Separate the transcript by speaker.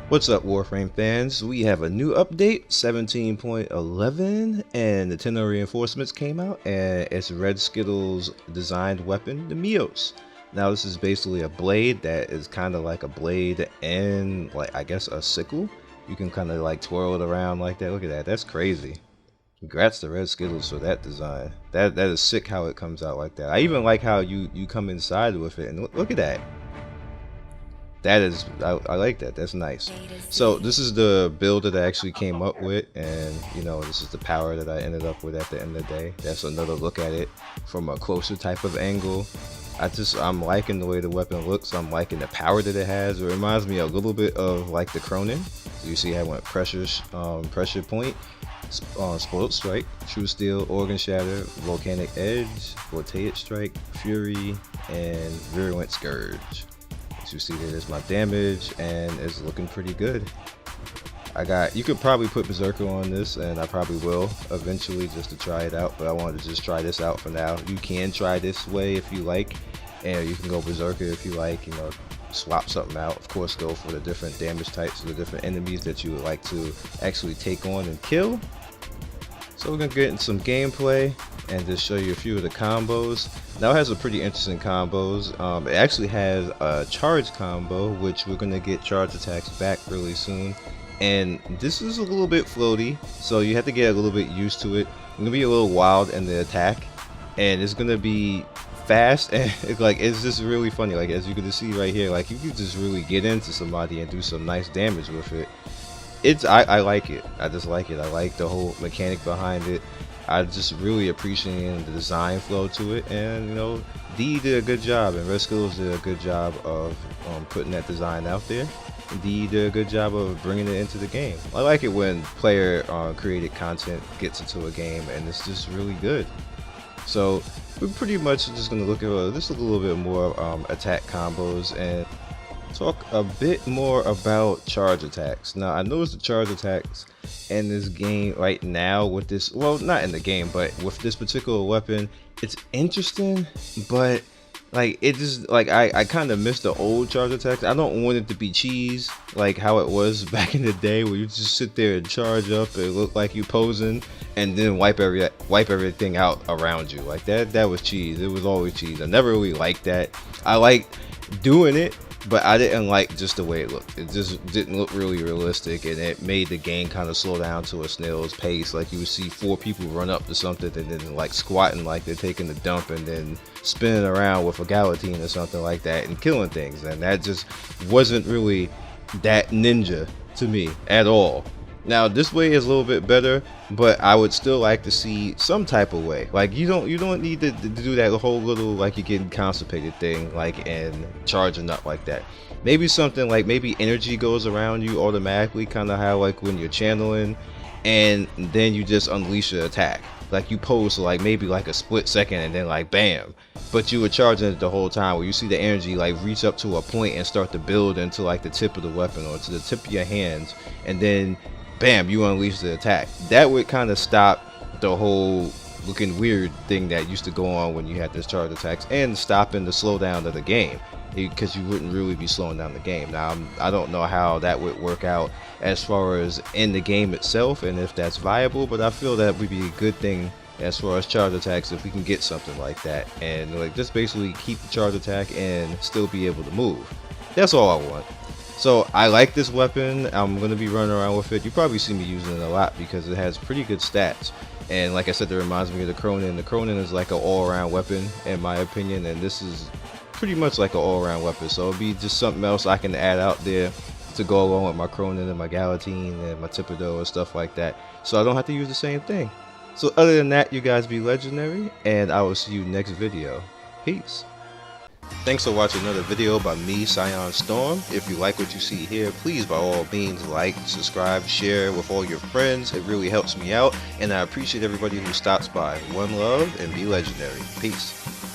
Speaker 1: What's up, Warframe fans? We have a new update, 17.11, and the Tenno reinforcements came out, and it's RedSkittles designed weapon, the Mios. Now this is basically a blade that is kind of like a blade and like I guess a sickle. You can kind of like twirl it around like that. Look at that, that's crazy. Congrats to RedSkittles for that design. That is sick how it comes out like that. I even like how you come inside with it, and look at that. That is, I like that. That's nice. So this is the build that I actually came up with, and you know, this is the power that I ended up with at the end of the day. That's another look at it from a closer type of angle. I'm liking the way the weapon looks. I'm liking the power that it has. It reminds me a little bit of like the Cronin. So you see how I went pressure point, spoiled strike, true steel, organ shatter, volcanic edge, voltaic strike, fury, and virulent scourge. You see that is my damage, and it's looking pretty good. You could probably put Berserker on this, and I probably will eventually just to try it out, but I wanted to just try this out for now. You can try this way if you like, and you can go Berserker if you like, you know, swap something out. Of course, go for the different damage types, the different enemies that you would like to actually take on and kill. So we're gonna get into some gameplay and just show you a few of the combos. Now it has a pretty interesting combos. It actually has a charge combo, which we're gonna get charge attacks back really soon. And this is a little bit floaty, so you have to get a little bit used to it. It's gonna be a little wild in the attack, and it's gonna be fast, and it's just really funny. Like as you can see right here, like you can just really get into somebody and do some nice damage with it. I like it. I just like it. I like the whole mechanic behind it. I just really appreciate the design flow to it, and you know, D did a good job, and RedSkittles did a good job of putting that design out there. D did a good job of bringing it into the game. I like it when player created content gets into a game, and it's just really good. So we're pretty much just gonna look at this a little bit more attack combos and talk a bit more about charge attacks. Now I noticed the charge attacks in this game right now with this, well, not in the game, but with this particular weapon, it's interesting, but like it just like I kind of miss the old charge attacks. I don't want it to be cheese like how it was back in the day where you just sit there and charge up and look like you posing and then wipe everything out around you. Like that was cheese. It was always cheese. I never really liked that. I liked doing it, but I didn't like just the way it looked. It just didn't look really realistic, and it made the game kind of slow down to a snail's pace. Like you would see 4 people run up to something and then like squatting like they're taking a dump, and then spinning around with a guillotine or something like that and killing things, and that just wasn't really that ninja to me at all. Now this way is a little bit better, but I would still like to see some type of way. Like you don't need to do that whole little like you're getting constipated thing, like and charging up like that. Maybe something like maybe energy goes around you automatically, kind of how like when you're channeling, and then you just unleash your attack. Like you pose for like maybe like a split second and then like bam, but you were charging it the whole time, where you see the energy like reach up to a point and start to build into like the tip of the weapon or to the tip of your hands, and then bam, you unleash the attack. That would kind of stop the whole looking weird thing that used to go on when you had this charge attacks, and stopping the slowdown of the game, because you wouldn't really be slowing down the game. Now I don't know how that would work out as far as in the game itself and if that's viable, but I feel that would be a good thing as far as charge attacks if we can get something like that, and like just basically keep the charge attack and still be able to move. That's all I want. So I like this weapon. I'm going to be running around with it. You probably see me using it a lot because it has pretty good stats. And like I said, that reminds me of the Cronin. The Cronin is like an all-around weapon in my opinion, and this is pretty much like an all-around weapon. So it'll be just something else I can add out there to go along with my Cronin and my guillotine and my Thibodeau and stuff like that, so I don't have to use the same thing. So other than that, you guys be legendary, and I will see you next video. Peace. Thanks for watching another video by me, Scion Storm. If you like what you see here, please by all means like, subscribe, share with all your friends. It really helps me out, and I appreciate everybody who stops by. One love and be legendary. Peace.